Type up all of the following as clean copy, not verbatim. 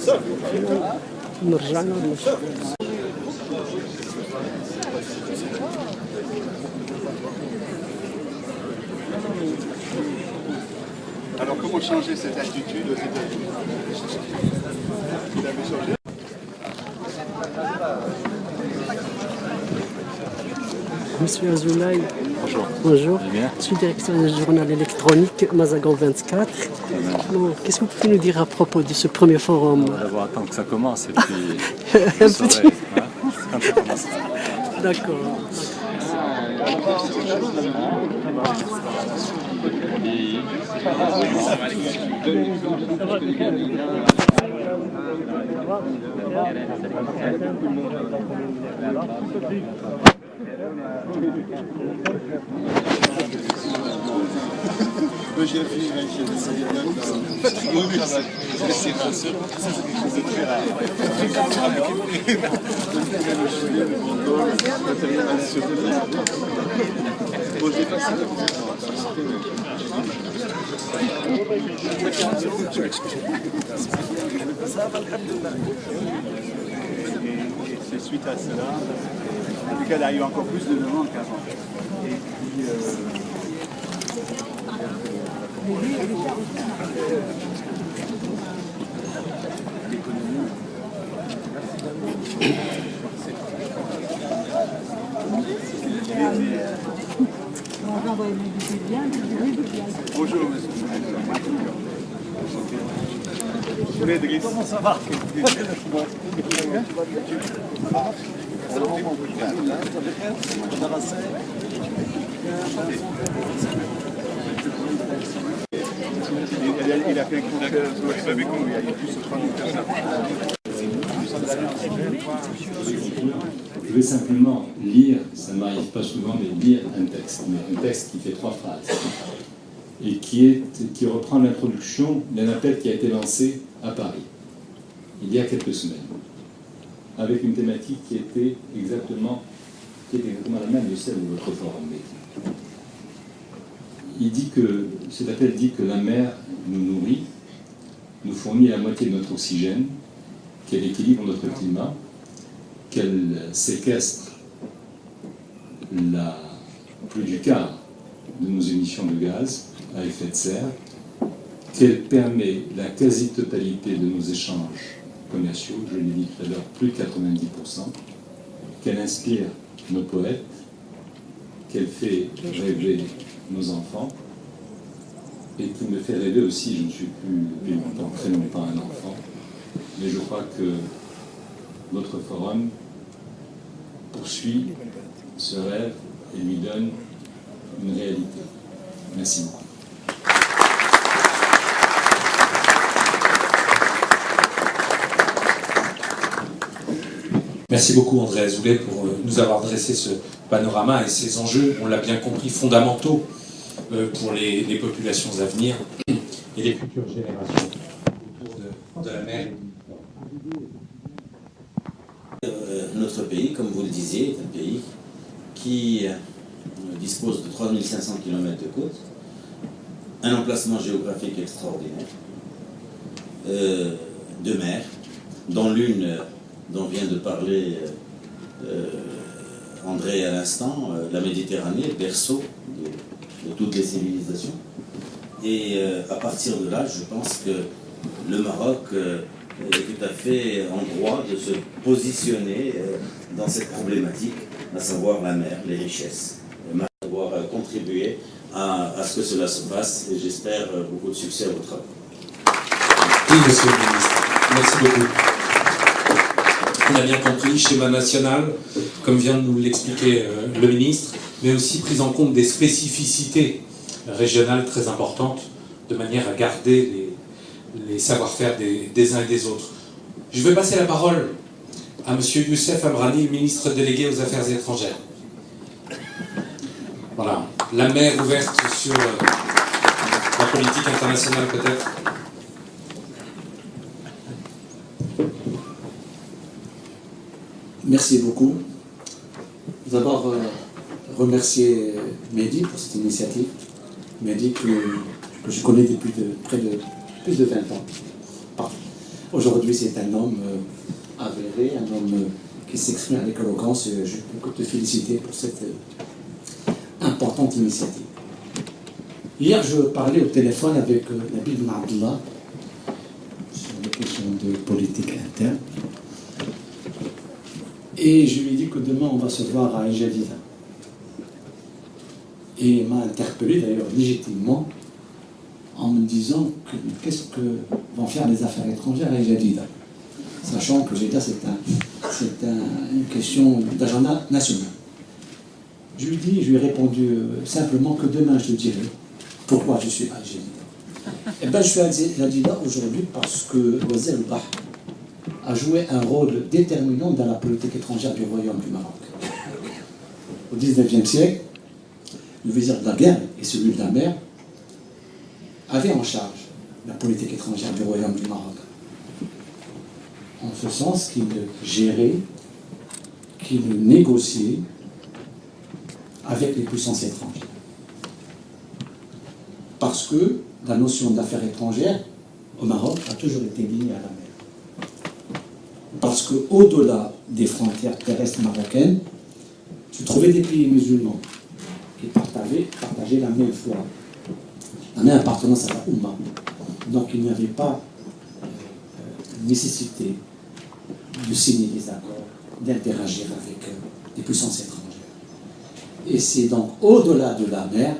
نرجع نرجع. Alors comment changer cette attitude aux États-Unis? Vous avez changé? Monsieur Azoulay. Bonjour. Bonjour. Bien. Je suis directeur du journal électronique Mazagan 24. Qu'est-ce que vous pouvez nous dire à propos de ce premier forum? On va d'abord attendre que ça commence et puis Un petit... quand ça commence. D'accord. J'ai fini avec c'est suite à cela, en tout cas, il y a eu encore plus de demandes qu'avant. Et puis, bonjour, monsieur. Comment ça va? Il a fait un concert sur les Babécon, il y a plus de 30 000 personnes. Je vais simplement lire, ça ne m'arrive pas souvent, mais lire un texte qui fait 3 phrases, et qui reprend l'introduction d'un appel qui a été lancé à Paris, il y a quelques semaines, avec une thématique qui était exactement la même de celle de votre forum. Cet appel dit que la mer nous nourrit, nous fournit la moitié de notre oxygène, qu'elle équilibre notre climat, qu'elle séquestre plus du quart de nos émissions de gaz à effet de serre, qu'elle permet la quasi-totalité de nos échanges commerciaux, je l'ai dit tout à l'heure, plus de 90%, qu'elle inspire nos poètes, qu'elle fait rêver nos enfants, et qui me fait rêver aussi. Je ne suis plus depuis longtemps, très longtemps, un enfant, mais je crois que votre forum poursuit ce rêve et lui donne une réalité. Merci beaucoup. Merci beaucoup André Azoulay pour nous avoir dressé ce panorama et ces enjeux, on l'a bien compris, fondamentaux pour les populations à venir et les futures générations autour de la mer. Notre pays, comme vous le disiez, est un pays qui dispose de 3500 km de côte, un emplacement géographique extraordinaire, 2 mers, dont l'une dont vient de parler André à l'instant, la Méditerranée, berceau de toutes les civilisations. Et à partir de là, je pense que le Maroc est tout à fait en droit de se positionner dans cette problématique, à savoir la mer, les richesses, pouvoir contribuer à ce que cela se passe, et j'espère beaucoup de succès à vos travaux. Oui, monsieur le ministre, merci beaucoup. On a bien compris, schéma national, comme vient de nous l'expliquer le ministre, mais aussi prise en compte des spécificités régionales très importantes, de manière à garder les savoir-faire des uns et des autres. Je vais passer la parole à M. Youssef Amrani, ministre délégué aux Affaires étrangères. Voilà, la mer ouverte sur la politique internationale peut-être. Merci beaucoup. D'abord, remercier Mehdi pour cette initiative. Mehdi que je connais depuis plus de 20 ans. Pardon. Aujourd'hui, c'est un homme avéré, un homme qui s'exprime avec éloquence. Je peux te féliciter pour cette importante initiative. Hier, je parlais au téléphone avec Nabil Ben Abdallah sur des questions de politique interne. Et je lui ai dit que demain, on va se voir à El Jadida. Et il m'a interpellé d'ailleurs légitimement en me disant qu'est-ce que vont faire les affaires étrangères à El Jadida, sachant que Jeddah c'est une question d'agenda national. Je lui ai répondu simplement que demain je te dirai pourquoi je suis à El Jadida. Eh bien, je suis à El Jadida aujourd'hui parce que Wazir al-Bahr a joué un rôle déterminant dans la politique étrangère du Royaume du Maroc. Au XIXe siècle, le vizir de la guerre et celui de la mer avaient en charge la politique étrangère du Royaume du Maroc. En ce sens qu'il gérait, qu'il négociait avec les puissances étrangères. Parce que la notion d'affaires étrangères au Maroc a toujours été liée à la mer. Parce qu'au-delà des frontières terrestres marocaines, se trouvaient des pays musulmans qui partageaient la même foi, la même appartenance à la Oumma. Donc il n'y avait pas nécessité de signer des accords, d'interagir avec des puissances étrangères. Et c'est donc au-delà de la mer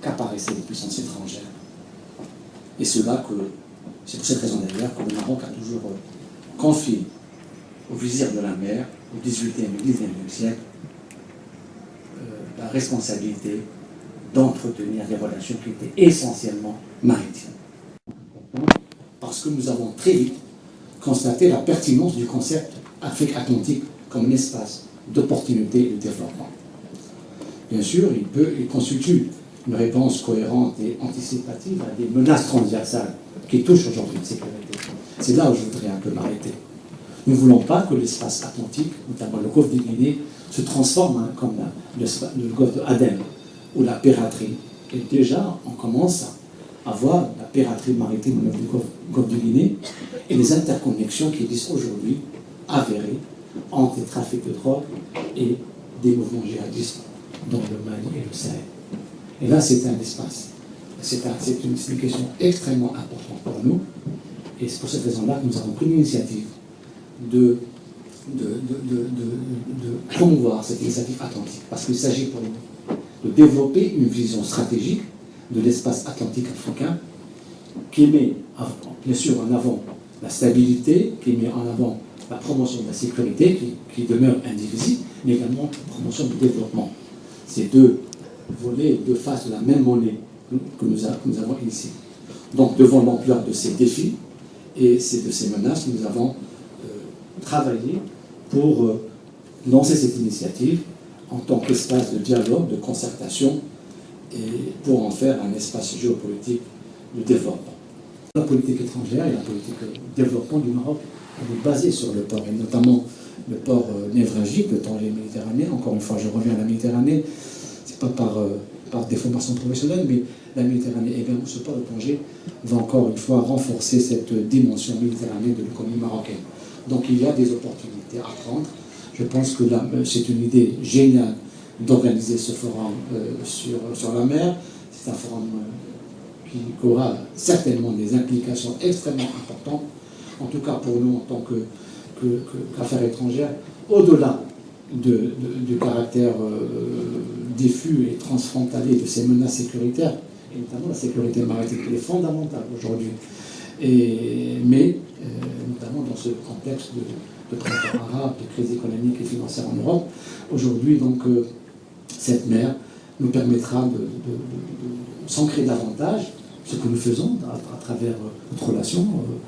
qu'apparaissaient les puissances étrangères. Et c'est pour cette raison d'ailleurs que le Maroc a toujours confié au vizir de la mer, au XVIIIe et XIXe siècle, la responsabilité d'entretenir des relations qui étaient essentiellement maritimes. Parce que nous avons très vite constaté la pertinence du concept Afrique atlantique comme un espace d'opportunité et de développement. Bien sûr, il constitue une réponse cohérente et anticipative à des menaces transversales qui touchent aujourd'hui la sécurité. C'est là où je voudrais un peu m'arrêter. Nous ne voulons pas que l'espace atlantique, notamment le golfe de Guinée, se transforme comme le golfe de Aden ou la piraterie. Et déjà, on commence à voir la piraterie maritime au du golfe de Guinée et les interconnexions qui existent aujourd'hui avérées entre les trafics de drogue et des mouvements djihadistes dans le Mali et le Sahel. Et là, c'est un espace. C'est une question extrêmement importante pour nous. Et c'est pour cette raison-là que nous avons pris l'initiative de promouvoir cette initiative atlantique. Parce qu'il s'agit pour nous de développer une vision stratégique de l'espace atlantique africain qui met bien sûr en avant la stabilité, qui met en avant la promotion de la sécurité, qui demeure indivisible, mais également la promotion du développement. Ces deux volets, deux faces de la même monnaie que nous avons initiée. Donc, devant l'ampleur de ces défis et de ces menaces, nous avons travaillé pour lancer cette initiative en tant qu'espace de dialogue, de concertation, et pour en faire un espace géopolitique de développement. La politique étrangère et la politique de développement du Maroc est basée sur le port, et notamment le port névralgique, le Tanger méditerranéen. Encore une fois, je reviens à la Méditerranée, c'est pas par déformation professionnelle, mais la Méditerranée, également ce port de Tanger va encore une fois renforcer cette dimension méditerranéenne de l'économie marocaine. Donc il y a des opportunités à prendre. Je pense que c'est une idée géniale d'organiser ce forum sur la mer. C'est un forum qui aura certainement des implications extrêmement importantes, en tout cas pour nous en tant qu'affaires étrangères, au-delà du caractère diffus et transfrontalier de ces menaces sécuritaires, et notamment la sécurité maritime, qui est fondamentale aujourd'hui. Mais notamment dans ce contexte de printemps arabe, de crise économique et financière en Europe, aujourd'hui, donc, cette mer nous permettra de s'ancrer davantage, ce que nous faisons à travers notre relation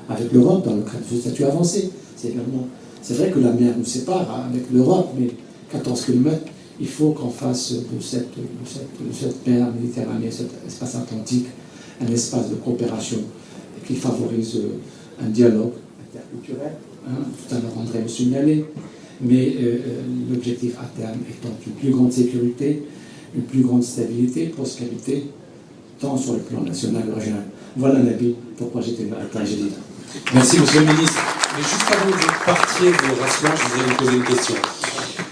avec l'Europe dans le cadre de ce statut avancé. C'est vrai que la mer nous sépare avec l'Europe, mais 14 km, il faut qu'on fasse de cette mer Méditerranée, cet espace atlantique, un espace de coopération qui favorise un dialogue interculturel. Tout à l'heure, André le signalait, mais l'objectif à terme étant une plus grande sécurité, une plus grande stabilité, prospérité, tant sur le plan national que régional. Voilà, Nabil, pourquoi j'étais là à Tanger. Merci, monsieur le ministre. Mais juste avant que vous partiez de Rasseoir, je voudrais vous poser une question.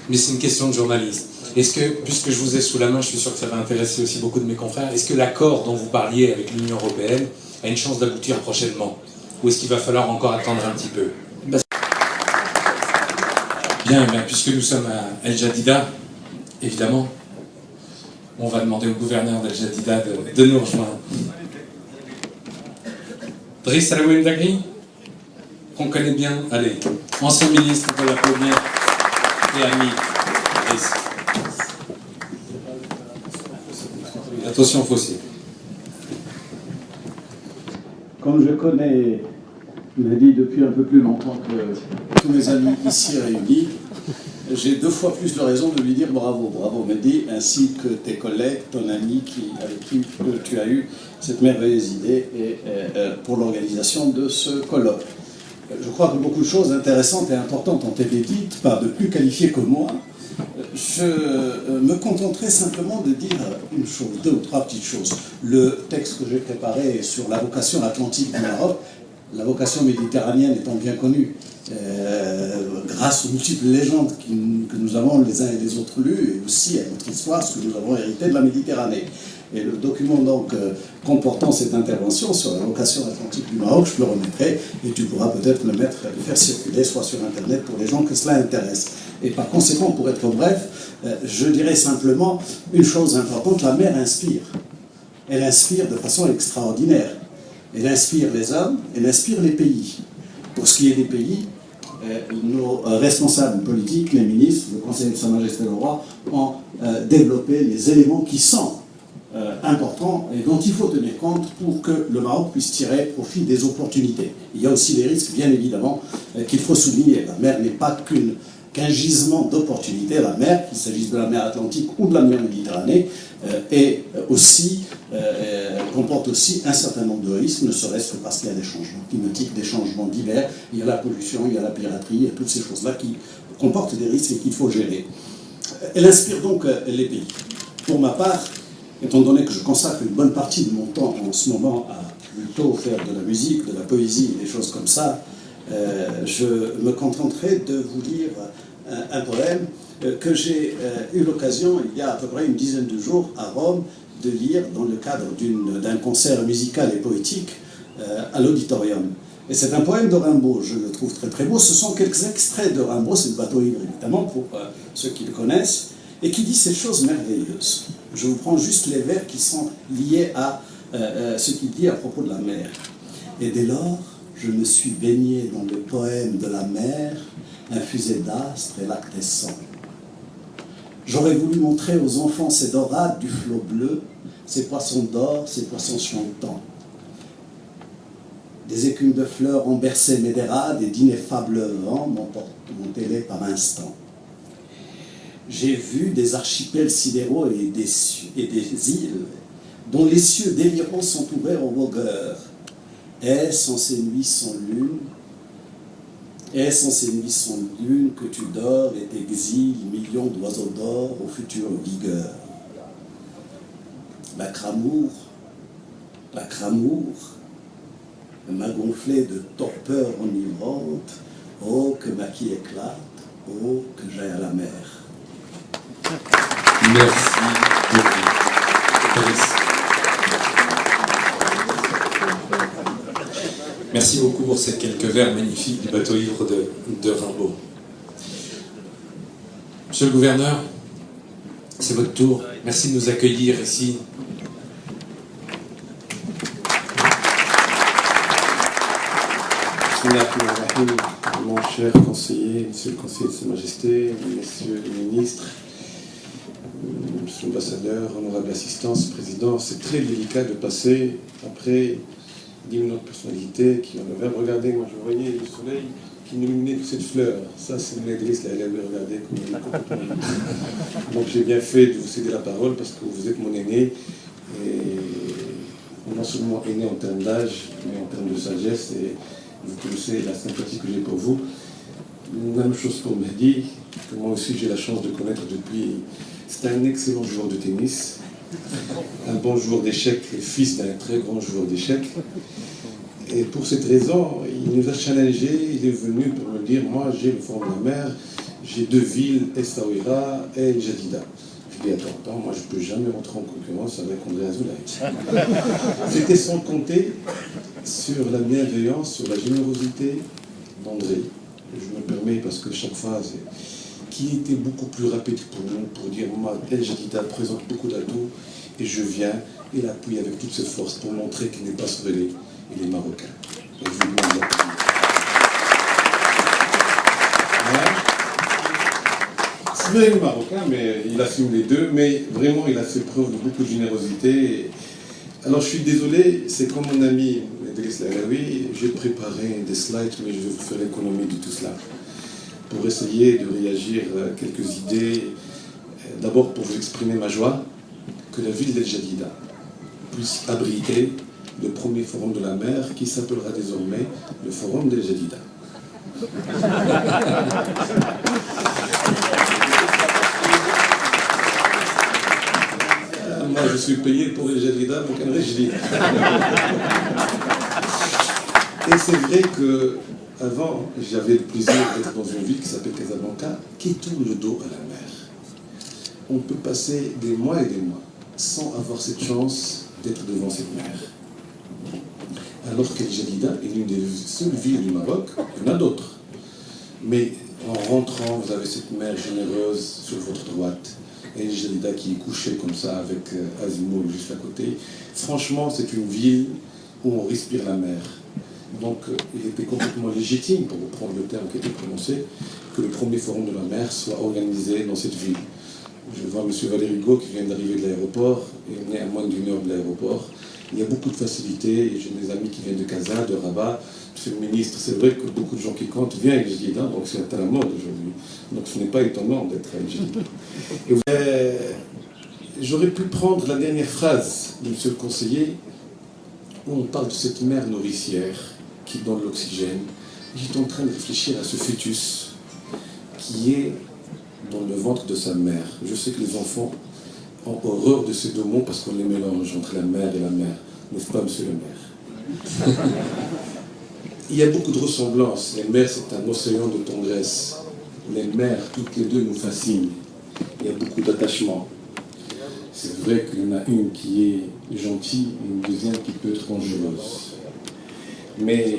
Mais c'est une question de journaliste. Est-ce que, puisque je vous ai sous la main, je suis sûr que ça va intéresser aussi beaucoup de mes confrères, est-ce que l'accord dont vous parliez avec l'Union européenne a une chance d'aboutir prochainement? Ou est-ce qu'il va falloir encore attendre un petit peu? Bien, puisque nous sommes à El Jadida, évidemment, on va demander au gouverneur d'El Jadida de nous rejoindre. Driss Alaoui Mdagri, qu'on connaît bien, allez, ancien ministre, on peut l'applaudir, et ami. Driss. Attention fossé. Comme je connais Mehdi depuis un peu plus longtemps que tous mes amis ici réunis, j'ai 2 fois plus de raisons de lui dire bravo, bravo Mehdi, ainsi que tes collègues, ton ami avec qui tu as eu cette merveilleuse idée pour l'organisation de ce colloque. Je crois que beaucoup de choses intéressantes et importantes ont été dites par de plus qualifiés que moi. Je me contenterai simplement de dire une chose, 2 ou 3 petites choses. Le texte que j'ai préparé sur la vocation atlantique du Maroc, la vocation méditerranéenne étant bien connue, grâce aux multiples légendes que nous avons les uns et les autres lues, et aussi à notre histoire, ce que nous avons hérité de la Méditerranée. Et le document donc comportant cette intervention sur la vocation atlantique du Maroc, je le remettrai et tu pourras peut-être le faire circuler soit sur Internet pour les gens que cela intéresse. Et par conséquent, pour être bref, je dirais simplement une chose importante, la mer inspire. Elle inspire de façon extraordinaire. Elle inspire les hommes, elle inspire les pays. Pour ce qui est des pays, nos responsables politiques, les ministres, le Conseil de Sa Majesté le Roi, ont développé les éléments qui sont importants et dont il faut tenir compte pour que le Maroc puisse tirer profit des opportunités. Il y a aussi des risques, bien évidemment, qu'il faut souligner. La mer n'est pas qu'un gisement d'opportunités. La mer, qu'il s'agisse de la mer Atlantique ou de la mer Méditerranée, comporte aussi un certain nombre de risques, ne serait-ce que parce qu'il y a des changements climatiques, des changements divers, il y a la pollution, il y a la piraterie, il y a toutes ces choses-là qui comportent des risques et qu'il faut gérer. Elle inspire donc les pays. Pour ma part, étant donné que je consacre une bonne partie de mon temps en ce moment à plutôt faire de la musique, de la poésie, des choses comme ça, je me contenterai de vous lire un poème que j'ai eu l'occasion, il y a à peu près une dizaine de jours, à Rome, de lire dans le cadre d'un concert musical et poétique à l'auditorium. Et c'est un poème de Rimbaud, je le trouve très très beau. Ce sont quelques extraits de Rimbaud, c'est le bateau ivre évidemment pour ceux qui le connaissent, et qui dit ces choses merveilleuses. Je vous prends juste les vers qui sont liés à ce qu'il dit à propos de la mer. Et dès lors, je me suis baigné dans le poème de la mer, infusé d'astres et lactescents. J'aurais voulu montrer aux enfants ces dorades du flot bleu, ces poissons d'or, ces poissons chantants. Des écumes de fleurs ont bercé mes dérades et d'ineffables vents m'ont télé par instant. J'ai vu des archipels sidéraux et des îles dont les cieux délirants sont ouverts aux vogueurs. Est-ce en ces nuits sans lune que tu dors et t'exiles millions d'oiseaux d'or aux futures vigueurs? La cramour m'a gonflé de torpeur enivrante. Oh, que ma quille éclate, oh, que j'aille à la mer. Merci beaucoup. Merci beaucoup pour ces quelques vers magnifiques du bateau ivre de Rimbaud. Monsieur le gouverneur, c'est votre tour. Merci de nous accueillir ici. Mon cher conseiller, monsieur le conseiller de Sa Majesté, messieurs les ministres, monsieur l'ambassadeur, honorable assistance, président, c'est très délicat de passer après 10 minutes de personnalité qui ont le verbe. Regardez, moi je voyais le soleil qui illuminait toute cette fleur. Ça, c'est une église, là, elle avait regardé comme elle est complètement. Donc j'ai bien fait de vous céder la parole parce que vous êtes mon aîné. Et non seulement aîné en termes d'âge, mais en termes de sagesse. Et vous connaissez la sympathie que j'ai pour vous. Même chose pour Mehdi, que moi aussi j'ai la chance de connaître depuis. C'est un excellent joueur de tennis, un bon joueur d'échecs et fils d'un très grand joueur d'échecs. Et pour cette raison, il nous a challengé, il est venu pour me dire, moi j'ai le Forum de la mer, j'ai 2 villes, Essaouira et El Jadida. Je dis, attends, moi je ne peux jamais rentrer en concurrence avec André Azoulay. C'était sans compter sur la bienveillance, sur la générosité d'André. Je me permets parce que chaque phase, qui était beaucoup plus rapide pour nous, pour dire, moi, El Jadida présente beaucoup d'atouts, et je viens et l'appuie avec toute ses forces pour montrer qu'il n'est pas surveillé, il est marocain. Et je lui demande d'appuyer. Il est marocain, mais il assume les deux, mais vraiment il a fait preuve de beaucoup de générosité. Alors je suis désolé, c'est comme mon ami Idriss Lalaoui, j'ai préparé des slides, mais je vais vous faire l'économie de tout cela, pour essayer de réagir à quelques idées. D'abord pour vous exprimer ma joie que la ville d'El Jadida puisse abriter le premier forum de la mer qui s'appellera désormais le Forum d'El Jadida. Moi, je suis payé pour El Jadida, donc un régime. Et c'est vrai que avant, j'avais le plaisir d'être dans une ville qui s'appelle Casablanca, qui tourne le dos à la mer. On peut passer des mois et des mois sans avoir cette chance d'être devant cette mer. Alors qu'El Jadida est l'une des seules villes du Maroc, il y en a d'autres. Mais en rentrant, vous avez cette mer généreuse sur votre droite, et El Jadida qui est couché comme ça avec Azimoul juste à côté. Franchement, c'est une ville où on respire la mer. Donc il était complètement légitime, pour reprendre le terme qui a été prononcé, que le premier forum de la mer soit organisé dans cette ville. Je vois M. Valéry Gault qui vient d'arriver de l'aéroport, il est à moins d'1 heure de l'aéroport. Il y a beaucoup de facilités, j'ai des amis qui viennent de Casa, de Rabat. Monsieur le ministre, c'est vrai que beaucoup de gens qui comptent viennent à El Jadida, donc c'est à la mode aujourd'hui. Donc ce n'est pas étonnant d'être à El Jadida. J'aurais pu prendre la dernière phrase de monsieur le conseiller, où on parle de cette mer nourricière qui donne l'oxygène. J'étais en train de réfléchir à ce fœtus qui est dans le ventre de sa mère. Je sais que les enfants ont horreur de ces deux mots parce qu'on les mélange entre la mère et la mère. N'est-ce pas, monsieur le maire? Il y a beaucoup de ressemblances. Les mères, c'est un océan de tendresse. Les mères, toutes les deux, nous fascinent. Il y a beaucoup d'attachement. C'est vrai qu'il y en a une qui est gentille et une deuxième qui peut être dangereuse. Mais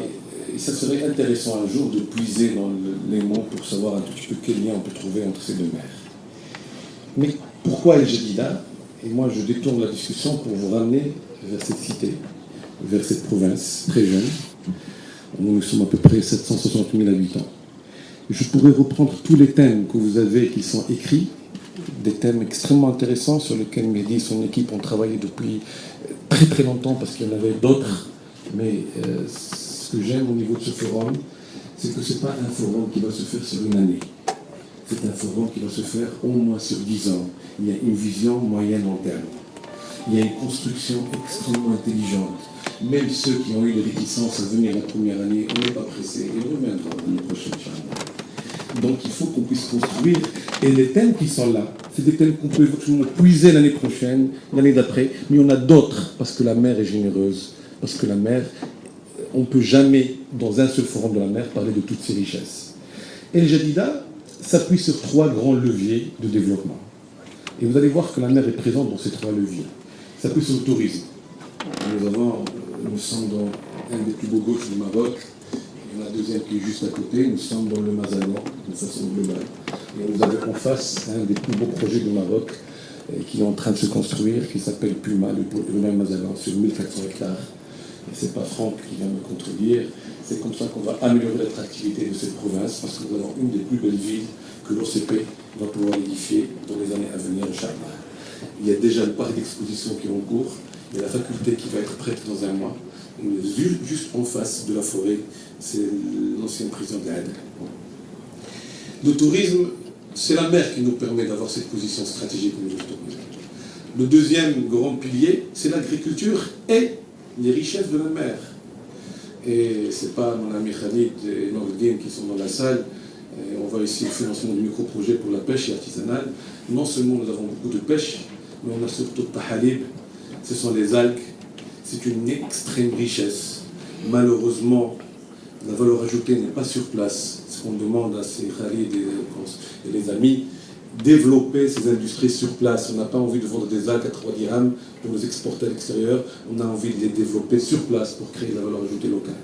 ça serait intéressant un jour de puiser dans les mots pour savoir un tout petit peu quel lien on peut trouver entre ces deux mers. Mais pourquoi El Jadida? Et moi je détourne la discussion pour vous ramener vers cette cité, vers cette province très jeune. Nous sommes à peu près 760 000 habitants. Je pourrais reprendre tous les thèmes que vous avez qui sont écrits, des thèmes extrêmement intéressants sur lesquels Mehdi et son équipe ont travaillé depuis très très longtemps parce qu'il y en avait d'autres. Mais ce que j'aime au niveau de ce forum, c'est que ce n'est pas un forum qui va se faire sur une année. C'est un forum qui va se faire au moins sur 10 ans. Il y a une vision moyenne long terme. Il y a une construction extrêmement intelligente. Même ceux qui ont eu des réticences à venir la première année, on n'est pas pressé. Ils reviendront l'année prochaine. Donc il faut qu'on puisse construire. Et les thèmes qui sont là, c'est des thèmes qu'on peut éventuellement puiser l'année prochaine, l'année d'après. Mais il y en a d'autres, parce que la mer est généreuse. Parce que la mer, on ne peut jamais, dans un seul forum de la mer, parler de toutes ses richesses. El Jadida s'appuie sur 3 grands leviers de développement. Et vous allez voir que la mer est présente dans ces 3 leviers. Ça s'appuie sur le tourisme. Nous sommes dans un des plus beaux golfs du Maroc. Il y en a un deuxième qui est juste à côté. Nous sommes dans le Mazagan, de façon globale. Et nous avons en face un des plus beaux projets du Maroc qui est en train de se construire, qui s'appelle Puma, le même Mazagan, sur 1400 hectares. Et ce n'est pas Franck qui vient me contredire. C'est comme ça qu'on va améliorer l'attractivité de cette province, parce que nous avons une des plus belles villes que l'OCP va pouvoir édifier dans les années à venir, Inch'Allah. Il y a déjà le parc d'exposition qui est en cours. Il y a la faculté qui va être prête dans un mois. Juste en face de la forêt, c'est l'ancien prison de l'Aide. Le tourisme, c'est la mer qui nous permet d'avoir cette position stratégique au niveau du tourisme. Le deuxième grand pilier, c'est l'agriculture et les richesses de la mer. Et ce n'est pas mon ami Khalid et Nordin qui sont dans la salle. Et on va ici le financement du micro-projet pour la pêche artisanale. Non seulement nous avons beaucoup de pêche, mais on a surtout le tahalib. Ce sont les algues. C'est une extrême richesse. Malheureusement, la valeur ajoutée n'est pas sur place. Ce qu'on demande à ces Khalid et les amis, développer ces industries sur place. On n'a pas envie de vendre des algues à 3 dirhams pour les exporter à l'extérieur. On a envie de les développer sur place pour créer de la valeur ajoutée locale.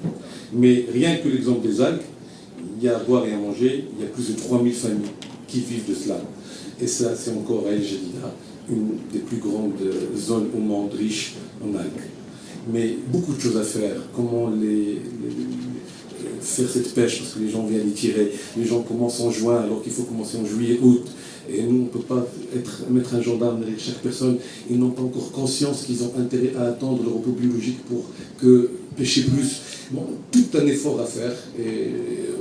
Mais rien que l'exemple des algues, il y a à boire et à manger, il y a plus de 3000 familles qui vivent de cela. Et ça, c'est encore à El Jadida, une des plus grandes zones au monde riches en algues. Mais beaucoup de choses à faire. Comment faire cette pêche, parce que les gens viennent y tirer. Les gens commencent en juin, alors qu'il faut commencer en juillet, août. Et nous, on ne peut pas mettre un gendarme derrière chaque personne. Ils n'ont pas encore conscience qu'ils ont intérêt à attendre le repos biologique pour pêcher plus. Bon, tout un effort à faire. Et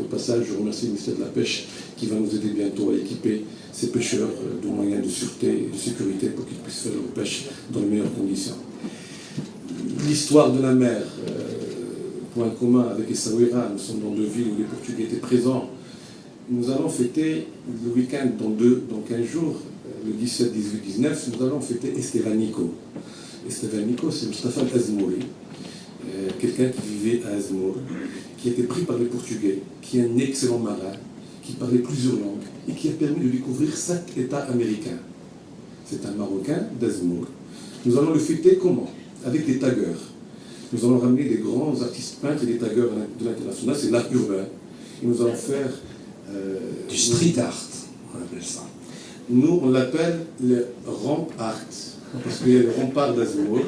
au passage, je remercie le ministère de la Pêche qui va nous aider bientôt à équiper ces pêcheurs de moyens de sûreté et de sécurité pour qu'ils puissent faire leur pêche dans les meilleures conditions. L'histoire de la mer, point commun avec Essaouira, nous sommes dans 2 villes où les Portugais étaient présents. Nous allons fêter le week-end dans 15 jours, le 17, 18, 19, nous allons fêter Estevanico. Estevanico, c'est Mustafa Azmouri, quelqu'un qui vivait à Azmour, qui a été pris par les Portugais, qui est un excellent marin, qui parlait plusieurs langues et qui a permis de découvrir 7 États américains. C'est un Marocain d'Azmour. Nous allons le fêter comment? Avec des taggeurs. Nous allons ramener des grands artistes peintres et des taggeurs de l'international, c'est l'art urbain. Et nous allons faire... du street art, on appelle ça. Nous, on l'appelle le ramp art, parce qu'il y a le rempart d'Azmour.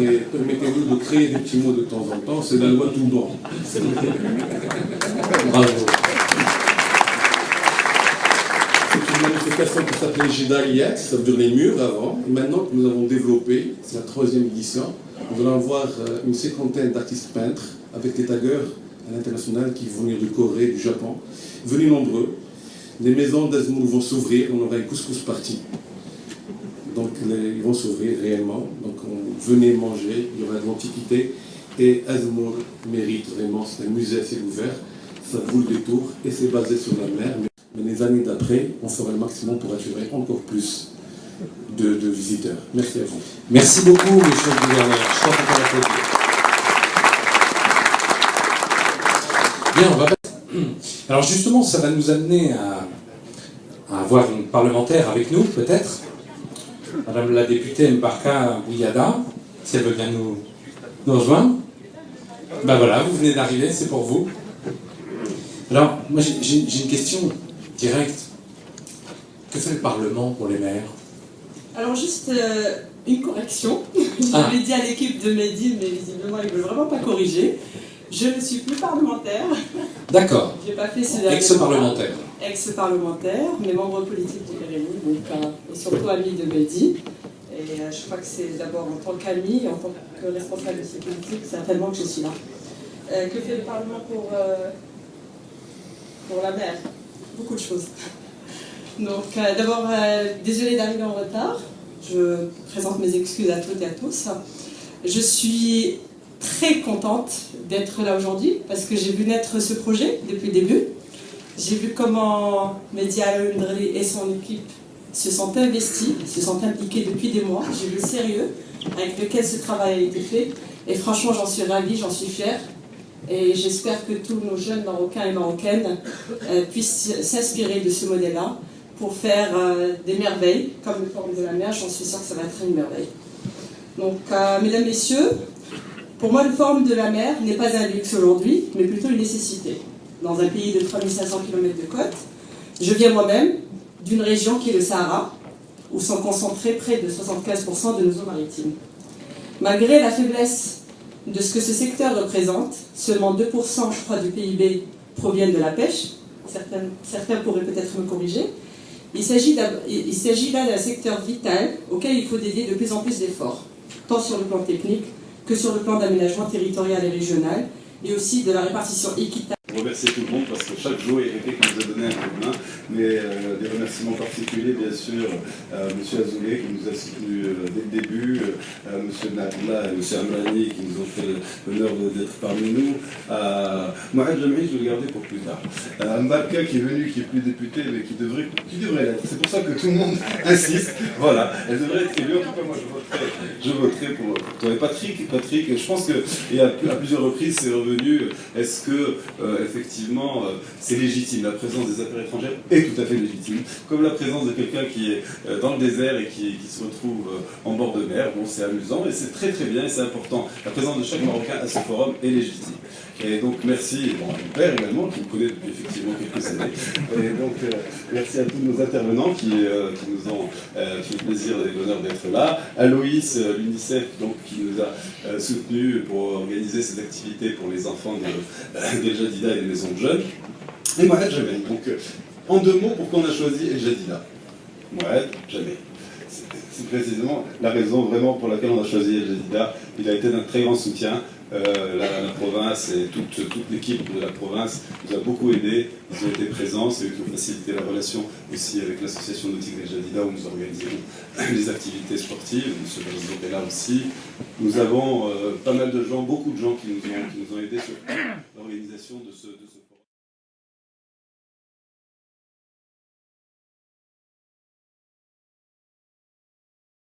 Et permettez-nous de créer des petits mots de temps en temps, c'est la loi tout blanc. Bravo. C'est une manifestation qui s'appelait Jedaliat, ça veut dire les murs avant. Et maintenant que nous avons développé, c'est la 3e édition, nous allons avoir une 50aine d'artistes peintres avec des taggeurs à l'international qui vont venir de Corée, du Japon. Venez nombreux. Les maisons d'Azmour vont s'ouvrir, on aura une couscous party. Donc ils vont s'ouvrir réellement. Donc venez manger, il y aura de l'antiquité. Et Azmour mérite vraiment, c'est un musée à ciel ouvert. Ça vaut le détour et c'est basé sur la mer. Mais les années d'après, on fera le maximum pour attirer encore plus de visiteurs. Merci à vous. Merci beaucoup, monsieur le gouverneur. Je crois qu'on peut l'applaudir. Bien, on va... Alors justement, ça va nous amener à avoir une parlementaire avec nous, peut-être. Madame la députée Mbarka Bouyada, si elle veut bien nous rejoindre. Ben voilà, vous venez d'arriver, c'est pour vous. Alors, moi j'ai une question directe. Que fait le Parlement pour les maires? Alors juste une correction. J'avais dit à l'équipe de Mehdi, mais visiblement ils ne veulent vraiment pas corriger. Je ne suis plus parlementaire. D'accord. J'ai pas fait ex-parlementaire. Ex-parlementaire, mais membre politique du Pérémy, donc et surtout ami de Mehdi. Et je crois que c'est d'abord en tant qu'ami, en tant que responsable de ces politiques, certainement que je suis là. Que fait le Parlement pour la mer? Beaucoup de choses. Donc d'abord, désolé d'arriver en retard. Je présente mes excuses à toutes et à tous. Je suis très contente d'être là aujourd'hui parce que j'ai vu naître ce projet depuis le début. J'ai vu comment Mehdi Al-Oundri et son équipe se sont investis, se sont impliqués depuis des mois. J'ai vu le sérieux avec lequel ce travail a été fait. Et franchement, j'en suis ravie, j'en suis fière. Et j'espère que tous nos jeunes Marocains et Marocaines puissent s'inspirer de ce modèle-là pour faire des merveilles, comme le Forum de la mer. J'en suis sûre que ça va être une merveille. Donc, mesdames, messieurs, pour moi, le Forum de la mer n'est pas un luxe aujourd'hui, mais plutôt une nécessité. Dans un pays de 3500 km de côte, je viens moi-même d'une région qui est le Sahara, où sont concentrés près de 75% de nos eaux maritimes. Malgré la faiblesse de ce que ce secteur représente, seulement 2%, je crois, du PIB proviennent de la pêche. Certains pourraient peut-être me corriger. Il s'agit là d'un secteur vital auquel il faut dédier de plus en plus d'efforts, tant sur le plan technique que sur le plan d'aménagement territorial et régional, et aussi de la répartition équitable. remercier tout le monde parce que chaque jour, Eric nous a donné un coup de main. Mais des remerciements particuliers, bien sûr, à M. Azoulay qui nous a soutenus dès le début, à M. Nadla et M. Amrani qui nous ont fait l'honneur d'être parmi nous, à Mohamed Jamhi, je vais le garder pour plus tard, à Mbarka qui est venu, qui est plus député, mais qui devrait l'être. C'est pour ça que tout le monde insiste. Voilà, elle devrait être élue. En tout cas, moi, je voterai pour toi. Et Patrick, je pense qu'à plusieurs reprises, c'est revenu. Est-ce que, effectivement, c'est légitime? La présence des affaires étrangères est tout à fait légitime. Comme la présence de quelqu'un qui est dans le désert et qui se retrouve en bord de mer. Bon, c'est amusant et c'est très très bien et c'est important. La présence de chaque Marocain à ce forum est légitime. Et donc, merci à mon père également, qui me connaît depuis effectivement quelques années. Et donc, merci à tous nos intervenants qui nous ont fait le plaisir et l'honneur d'être là. À Loïs, l'UNICEF, donc, qui nous a soutenus pour organiser ces activités pour les enfants des Jadida et des maisons de jeunes. Et Mohamed Jamel. Donc, en 2 mots, pourquoi on a choisi El Jadida? Mohamed Jamel. C'est précisément la raison vraiment pour laquelle on a choisi El Jadida. Il a été d'un très grand soutien. La province et toute l'équipe de la province nous a beaucoup aidés. Ils ont été présents, c'est eux qui ont facilité la relation aussi avec l'association nautique des Jadida où nous organisons les activités sportives. M. Barzot est là aussi. Nous avons pas mal de gens, beaucoup de gens qui nous ont aidés sur l'organisation de ce